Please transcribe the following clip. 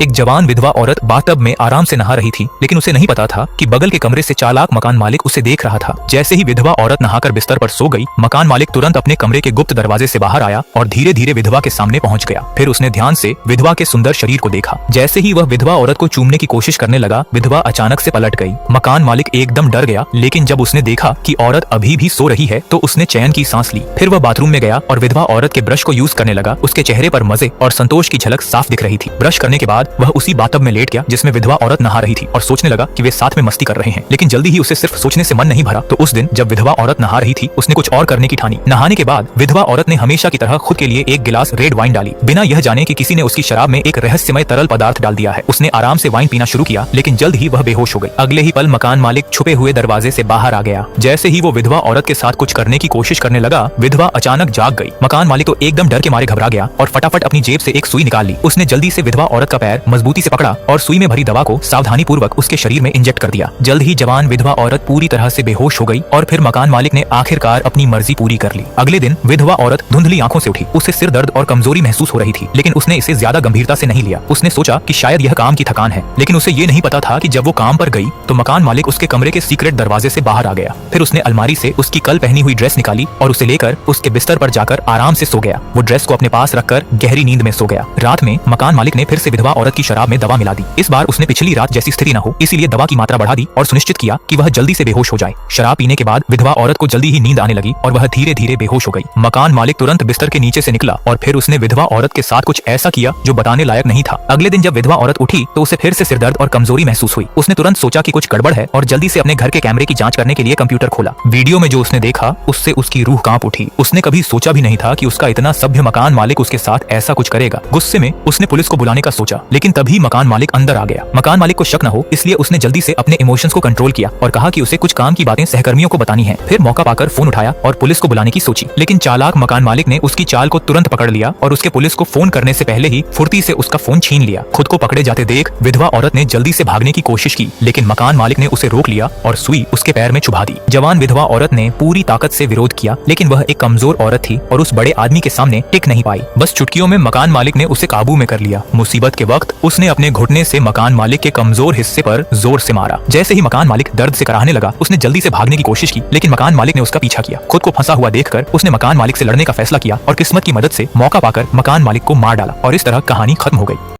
एक जवान विधवा औरत बाथटब में आराम से नहा रही थी, लेकिन उसे नहीं पता था कि बगल के कमरे से चालाक मकान मालिक उसे देख रहा था। जैसे ही विधवा औरत नहाकर बिस्तर पर सो गई, मकान मालिक तुरंत अपने कमरे के गुप्त दरवाजे से बाहर आया और धीरे धीरे विधवा के सामने पहुंच गया। फिर उसने ध्यान से विधवा के सुंदर शरीर को देखा। जैसे ही वह विधवा औरत को चूमने की कोशिश करने लगा, विधवा अचानक से पलट गई। मकान मालिक एकदम डर गया, लेकिन जब उसने देखा कि औरत अभी भी सो रही है तो उसने चैन की सांस ली। फिर वह बाथरूम में गया और विधवा औरत के ब्रश को यूज करने लगा। उसके चेहरे पर मजे और संतोष की झलक साफ दिख रही थी। ब्रश करने के बाद वह उसी बाथटब में लेट गया जिसमें विधवा औरत नहा रही थी और सोचने लगा कि वे साथ में मस्ती कर रहे हैं। लेकिन जल्दी ही उसे सिर्फ सोचने से मन नहीं भरा, तो उस दिन जब विधवा औरत नहा रही थी, उसने कुछ और करने की ठानी। नहाने के बाद विधवा औरत ने हमेशा की तरह खुद के लिए एक गिलास रेड वाइन डाली, बिना यह जाने कि किसी ने उसकी शराब में एक रहस्यमय तरल पदार्थ डाल दिया है। उसने आराम से वाइन पीना शुरू किया, लेकिन जल्द ही वह बेहोश हो गई। अगले ही पल मकान मालिक छुपे हुए दरवाजे से बाहर आ गया। जैसे ही वो विधवा औरत के साथ कुछ करने की कोशिश करने लगा, विधवा अचानक जाग गई। मकान मालिक तो एकदम डर के मारे घबरा गया और फटाफट अपनी जेब से एक सुई निकाल ली। उसने जल्दी से विधवा औरत का पैर मजबूती से पकड़ा और सुई में भरी दवा को सावधानी पूर्वक उसके शरीर में इंजेक्ट कर दिया। जल्द ही जवान विधवा औरत पूरी तरह से बेहोश हो गई और फिर मकान मालिक ने आखिरकार अपनी मर्जी पूरी कर ली। अगले दिन विधवा औरत धुंधली आंखों से उठी। उसे सिर दर्द और कमजोरी महसूस हो रही थी, लेकिन उसने इसे ज्यादा गंभीरता से नहीं लिया। उसने सोचा कि शायद यह काम की थकान है, लेकिन उसे ये नहीं पता था कि जब वो काम पर गई तो मकान मालिक उसके कमरे के सीक्रेट दरवाजे से बाहर आ गया। फिर उसने अलमारी से उसकी कल पहनी हुई ड्रेस निकाली और उसे लेकर उसके बिस्तर पर जाकर आराम से सो गया। वो ड्रेस को अपने पास रखकर गहरी नींद में सो गया। रात में मकान मालिक ने फिर से विधवा औरत की शराब में दवा मिला दी। इस बार उसने पिछली रात जैसी स्थिति न हो, इसीलिए दवा की मात्रा बढ़ा दी और सुनिश्चित किया कि वह जल्दी से बेहोश हो जाए। शराब पीने के बाद विधवा औरत को जल्दी ही नींद आने लगी और वह धीरे धीरे बेहोश हो गई। मकान मालिक तुरंत बिस्तर के नीचे से निकला और फिर उसने विधवा औरत के साथ कुछ ऐसा किया जो बताने लायक नहीं था। अगले दिन जब विधवा औरत उठी तो उसे फिर से सिरदर्द और कमजोरी महसूस हुई। उसने तुरंत सोचा कि कुछ गड़बड़ है और जल्दी से अपने घर के कैमरे की जांच करने के लिए कंप्यूटर खोला। वीडियो में जो उसने देखा उससे उसकी रूह कांप उठी। उसने कभी सोचा भी नहीं था कि उसका इतना सभ्य मकान मालिक उसके साथ ऐसा कुछ करेगा। गुस्से में उसने पुलिस को बुलाने का सोचा, लेकिन तभी मकान मालिक अंदर आ गया। मकान मालिक को शक न हो, इसलिए उसने जल्दी से अपने इमोशंस को कंट्रोल किया और कहा कि उसे कुछ काम की बातें सहकर्मियों को बतानी है। फिर मौका पाकर फोन उठाया और पुलिस को बुलाने की सोची, लेकिन चालाक मकान मालिक ने उसकी चाल को तुरंत पकड़ लिया और उसके पुलिस को फोन करने से पहले ही फुर्ती से उसका फोन छीन लिया। खुद को पकड़े जाते देख विधवा औरत ने जल्दी से भागने की कोशिश की, लेकिन मकान मालिक ने उसे रोक लिया और सुई उसके पैर में चुभा दी। जवान विधवा औरत ने पूरी ताकत से विरोध किया, लेकिन वह एक कमजोर औरत थी और उस बड़े आदमी के सामने टिक नहीं पाई। बस चुटकियों में मकान मालिक ने उसे काबू में कर लिया। मुसीबत के वक्त उसने अपने घुटने से मकान मालिक के कमजोर हिस्से पर जोर से मारा। जैसे ही मकान मालिक दर्द से कराहने लगा, उसने जल्दी से भागने की कोशिश की, लेकिन मकान मालिक ने उसका पीछा किया। खुद को फंसा हुआ देखकर उसने मकान मालिक से लड़ने का फैसला किया और किस्मत की मदद से मौका पाकर मकान मालिक को मार डाला और इस तरह कहानी खत्म हो गई।